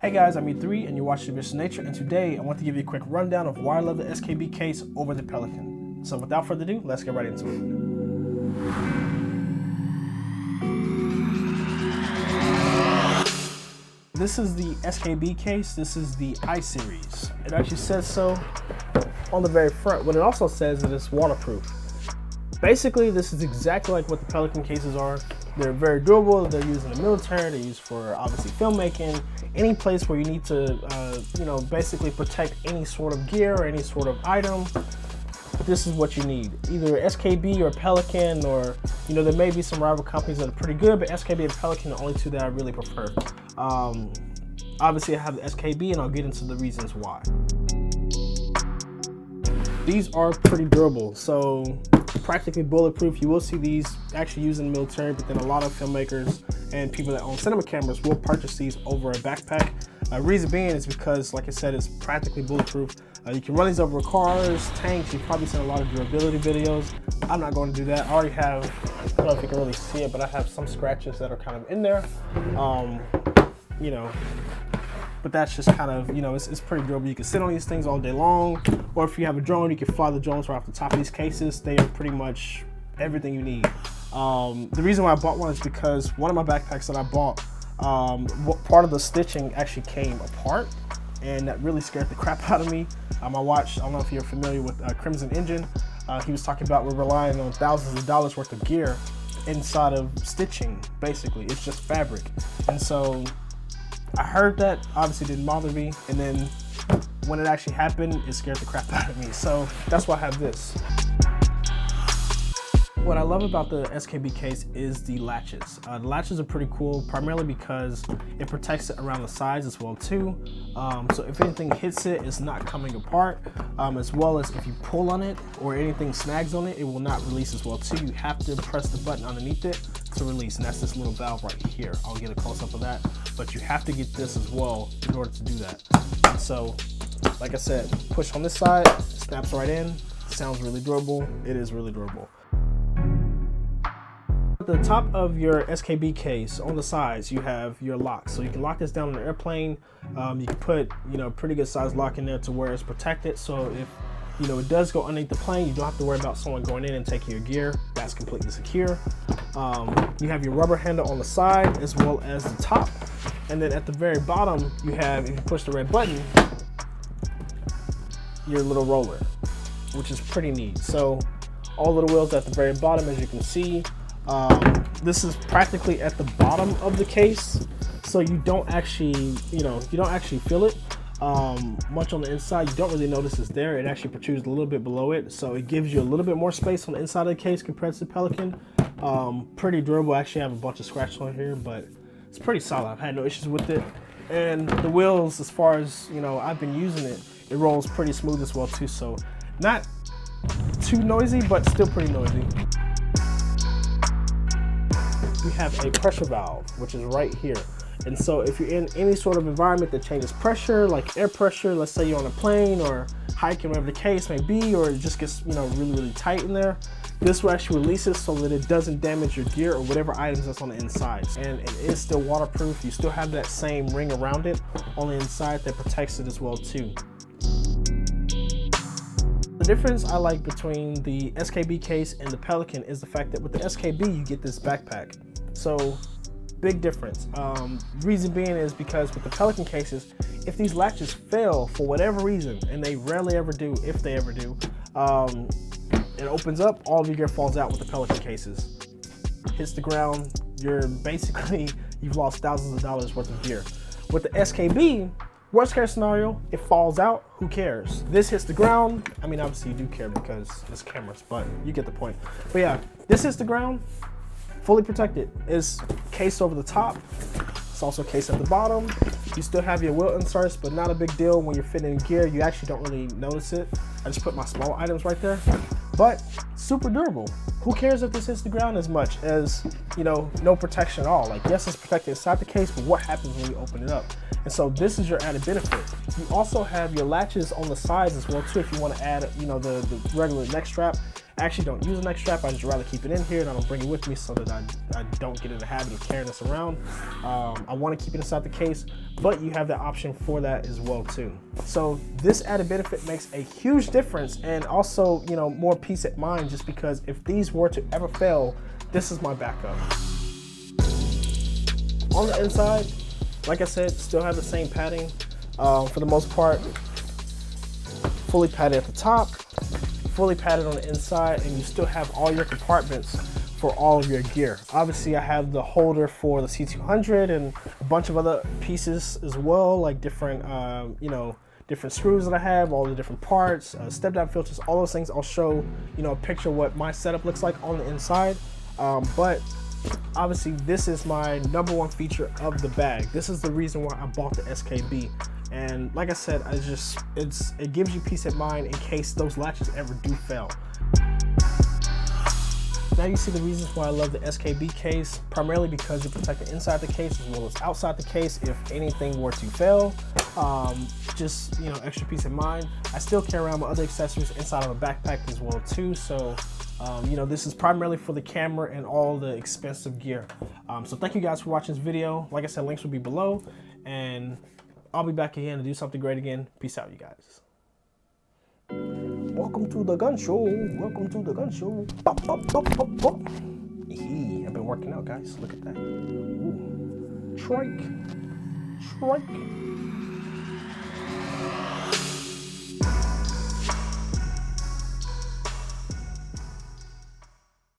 Hey guys, I'm E3 and you're watching Mr. Nature, and today I want to give you a quick rundown of why I love the SKB case over the Pelican. So without further ado, let's get right into it. This is the SKB case. This is the I series. It actually says so on the very front, but it also says that it's waterproof. Basically, this is exactly like what the Pelican cases are. They're very durable. They're used in the military. They're used for obviously filmmaking, any place where you need to, basically protect any sort of gear or any sort of item. This is what you need. Either SKB or Pelican, or there may be some rival companies that are pretty good, but SKB and Pelican are the only two that I really prefer. Obviously, I have the SKB, and I'll get into the reasons why. These are pretty durable, so practically bulletproof. You will see these actually used in the military, but then a lot of filmmakers and people that own cinema cameras will purchase these over a backpack. Reason being is because, like I said, it's practically bulletproof. You can run these over cars, tanks. You've probably seen a lot of durability videos. I'm not going to do that. I already have, I don't know if you can really see it, but I have some scratches that are kind of in there. But that's just kind of, it's pretty durable. You can sit on these things all day long, or if you have a drone, you can fly the drones right off the top of these cases. They are pretty much everything you need. The reason why I bought one is because one of my backpacks that I bought, part of the stitching actually came apart, and that really scared the crap out of me. I watched, I don't know if you're familiar with Crimson Engine. He was talking about we're relying on thousands of dollars worth of gear inside of stitching. Basically, it's just fabric. And so I heard that, obviously didn't bother me, and then when it actually happened, it scared the crap out of me. So that's why I have this. What I love about the SKB case is the latches. The latches are pretty cool, primarily because it protects it around the sides as well too. So if anything hits it, it's not coming apart, as well as if you pull on it or anything snags on it, it will not release as well too. You have to press the button underneath it to release, and that's this little valve right here. I'll get a close-up of that, but you have to get this as well in order to do that. So like I said, push on this side, snaps right in. Sounds really durable. It is really durable. At the top of your SKB case, on the sides, you have your lock. So you can lock this down on an airplane. You can put, pretty good size lock in there to where it's protected. So if, it does go underneath the plane, you don't have to worry about someone going in and taking your gear. That's completely secure. You have your rubber handle on the side as well as the top. And then at the very bottom, you have, if you push the red button, your little roller, which is pretty neat. So all of the wheels at the very bottom, as you can see. This is practically at the bottom of the case, so you don't actually, you don't actually feel it much on the inside. You don't really notice it's there. It actually protrudes a little bit below it, so it gives you a little bit more space on the inside of the case compared to the Pelican. Pretty durable. I actually have a bunch of scratches on here, but it's pretty solid. I've had no issues with it. And the wheels, as far as, I've been using it, it rolls pretty smooth as well too, so not too noisy, but still pretty noisy. We have a pressure valve, which is right here. And so if you're in any sort of environment that changes pressure, like air pressure, let's say you're on a plane or hiking, whatever the case may be, or it just gets, really, really tight in there, this will actually release it so that it doesn't damage your gear or whatever items that's on the inside. And it is still waterproof. You still have that same ring around it on the inside that protects it as well too. The difference I like between the SKB case and the Pelican is the fact that with the SKB, you get this backpack. So big difference. Reason being is because with the Pelican cases, if these latches fail for whatever reason, and they rarely ever do, if they ever do, it opens up, all of your gear falls out with the Pelican cases. Hits the ground, you've lost thousands of dollars worth of gear. With the SKB, worst case scenario, it falls out, who cares? This hits the ground, obviously you do care because it's cameras, but you get the point. But yeah, this hits the ground, fully protected. It's case over the top. It's also case at the bottom. You still have your wheel inserts, but not a big deal when you're fitting in gear. You actually don't really notice it. I just put my small items right there, but super durable. Who cares if this hits the ground as much as, no protection at all? Like, yes, it's protected inside the case, but what happens when you open it up? And so this is your added benefit. You also have your latches on the sides as well too, if you want to add, the regular neck strap. I actually don't use a neck strap. I just rather keep it in here and I don't bring it with me so that I don't get in the habit of carrying this around. I want to keep it inside the case, but you have the option for that as well too. So this added benefit makes a huge difference, and also, you know, more peace of mind, just because if these were to ever fail, this is my backup. On the inside, like I said, still have the same padding for the most part. Fully padded at the top, fully padded on the inside, and you still have all your compartments for all of your gear. Obviously, I have the holder for the C200 and a bunch of other pieces as well, like different, you know, different screws that I have, all the different parts, step down filters, all those things. I'll show, you know, a picture of what my setup looks like on the inside. But obviously, this is my #1 feature of the bag. This is the reason why I bought the SKB. And like I said, it gives you peace of mind in case those latches ever do fail. Now you see the reasons why I love the SKB case, primarily because you protect the inside the case as well as outside the case if anything were to fail. Just, you know, extra peace of mind. I still carry around my other accessories inside of a backpack as well too. So, you know, this is primarily for the camera and all the expensive gear. So thank you guys for watching this video. Like I said, links will be below, and I'll be back again to do something great again. Peace out, you guys. Welcome to the gun show. Welcome to the gun show. Bop, bop, bop, bop, bop. I've been working out, guys. Look at that. Ooh. Trike. Trike.